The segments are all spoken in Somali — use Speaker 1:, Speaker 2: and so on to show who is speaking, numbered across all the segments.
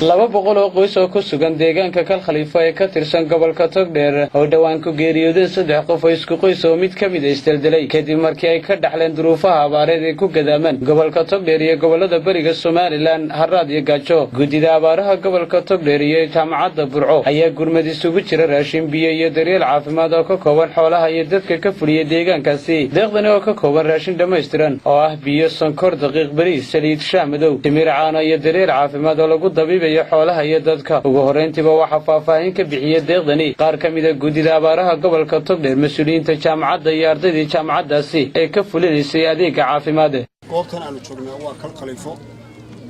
Speaker 1: laba boqol oo qoys oo ku sugan deegaanka Kal Khalifa ee ka tirsan gobolka Togdheer oo dhawaan ku geeriyooday 3 qof oo isku qoys oo mid kamid ah isdaldalay kadib markii ay ka dhaxleen duruufaha abaareed ee ku gadaaman gobolka Togdheer iyo gobolada bariga Soomaaliland Harad iyo Gaajo gudida abaaraha gobolka Togdheer iyo jaamacadda Burco ayaa gurmad isugu jira raashin biyo iyo daryeel caafimaad oo ka kooban xoolaha iyo dadka ka fuliyay deegaankaasi deeqdan oo ka kooban raashin dhameystiran oo ah biyo sonkor daqiiq bariis saliid shaamadow timir caano iyo daryeel caafimaad oo lagu dabiibay xoolaha iyo dadka ugu horeyntiba waxa faahfaahin ka bixiyay deeqdani qaar kamid ah gudida abaaraha gobolka Togdheer mas'uuliyiinta jaamacadda iyo ardayda jaamacaddaasi ee ka fulinaysay adeega caafimaad
Speaker 2: goobtan aanu joognaa waa Kal Khalifa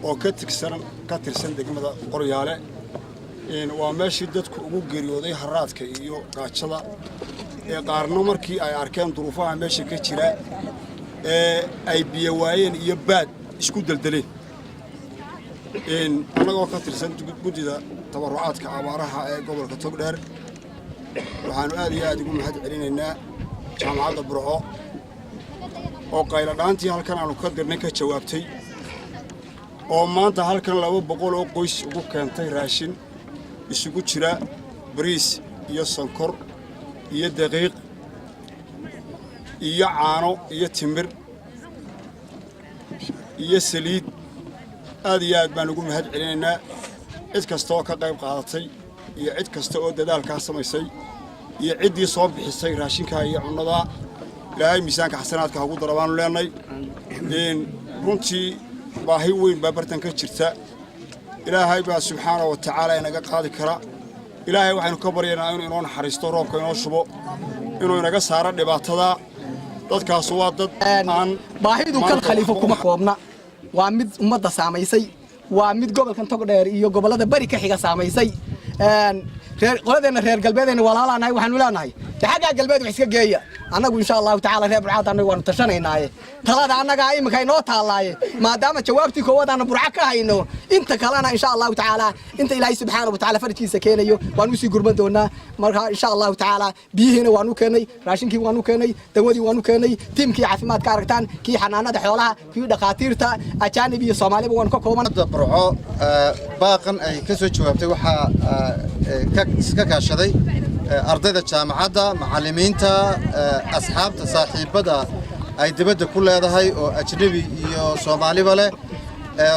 Speaker 2: oo ka tirsan degmada Qoryaale waa meeshii dadku ugu geeriyooday haraadka iyo gaajada ee qaarna markii ay arkeen duruufaha meesha ka jira ay biyo waayeen iyo baad isku daldaleen anagoo ka tirsan gudida tabarucaadka abaaraha ee gobolka Togdheer waxaanu aad iyo aad ugu mahad celinaynaa jaamacadda Burco oo qaylo dhaantii halkan aanu ka dirnay ka jawaabtay oo maanta halkan 200 oo qoys ugu keentay raashin isugu jira bariis iyo sonkor iyo daqiiq iyo caano iyo timir iyo saliid aad iyo aad baan ugu mahad celinaynaa cid kasta oo ka qayb qaadatay iyo cid kasta oo dadaalka samaysay iyo ciddii soo bixisay raashinka iyo cunnada ilaahay miisaanka xasanaadka ugu darabaan leenay runtii baahi weyn baa bartan ka jirta ilaahay baa subxaanahu wa ta'aala inaga qaadi kara ilaahay waxaanu ka baryaynaa inuu inoo naxariisto roobka inoo shubo inuu inaga saaro dhibaatada dadkaas waa dad aan
Speaker 3: baahidu Kal Khalifa kuma koobna waa mid ummadda saamaysay waa mid gobolkan Togdheer iyo gobolada bari ka xiga saamaysay qoladeena reer galbeedena walaalaanahay waxaanu leenahay xagga galbeed wax iska geeya anagu insha Allah ta'ala reer Burco anagu waan tashanaynaay talada anaga imika inoo taalaaye maadaama jawaabtii koowaadana Burco ka hayno inta kalena insha Allah ta'ala inta Ilaahay subhanahu wa ta'ala farjiisa keenayo waan u sii gurban doonaa marka insha Allah ta'ala biyihiina waan u keenay raashinkii waan u keenay dawadii waan u keenay tiimkii caafimaadka aragtaan kii xanaanada xoolaha kii dhaqaatiirta ajaanib iyo Soomaaliba waan ka kooban
Speaker 4: Burco baaqan ay ka soo jawaabtay waxa ka kaashaday ardayda jaamacadda macallimiinta asxaabta saaxiibada ay dibadda ku leedahay oo ajnabi iyo Soomaaliba leh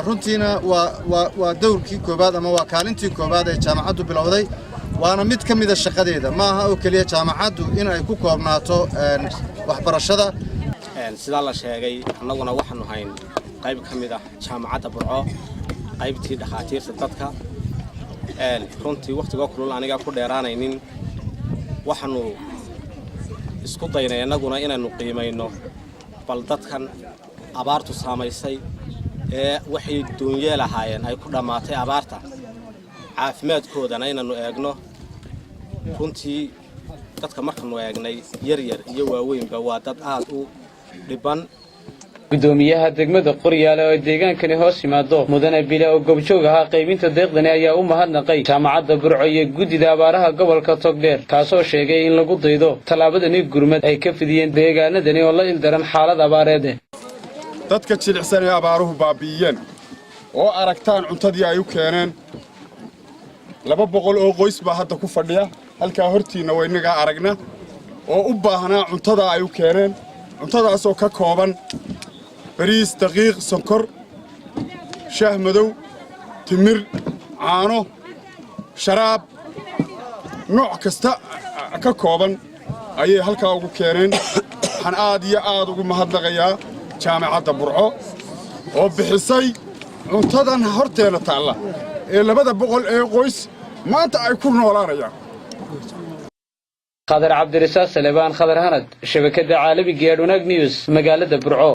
Speaker 4: runtiina waa dowrkii koobaad ama waa kaalintii koobaad ee jaamacaddu bilowday waana mid ka mid ah shaqadeeda ma aha oo kaliya jaamacaddu in ay ku koobnaato waxbarashada
Speaker 5: sida la sheegay annaguna waxaanu hayn qayb ka mid ah jaamacadda Burco qaybtii dhaqaatiirta dadka runtii waqtiga kulul aniga ku dheeraanaynin waxaanu isku daynay annaguna inaanu qiimayno bal dadkan abaartu saamaysay ee waxay duunyeel ahaayeen ay ku dhamaatay abaarta caafimaadkoodana inaanu eegno runtii dadka markaanu eegnay yar iyo waaweynba waa dad aad u dhiban
Speaker 1: gudoomiyaha degmada Qoryaale oo deegaankani hoos yimaado mudane bila oo gobjoog ahaa qaybinta deeqdani ayaa u mahadnaqay jaamacadda Burco iyo gudida abaaraha gobolka Togdheer kaasoo sheegay in lagu daydo talaabadani gurmad ay ka fidiyeen deegaanadani oo la ildaran xaalad abaareed
Speaker 2: dadka jilicsan ee abaaruhu baabi'iyeen oo aragtaan cuntadii ay u keeneen 200 oo qoys baa hadda ku fadhiya halka hortiina waynaga aragna oo u baahnaa cuntada ay u keeneen cuntadaas oo ka kooban bariis daqiiq sonkor shaah madow timir caano sharaab nooc kasta ka kooban ayay halka ugu keeneen waxaan aad iyo aad ugu mahadnaqayaa jaamacadda Burco oo bixisay cuntadan horteena taala ee 200 ee qoys maanta ay ku noolaanayaan
Speaker 1: Khadar Cabdirasaaq Salebaan Khadar Hanad shabakada caalamiga ee Dunag News magaalada Burco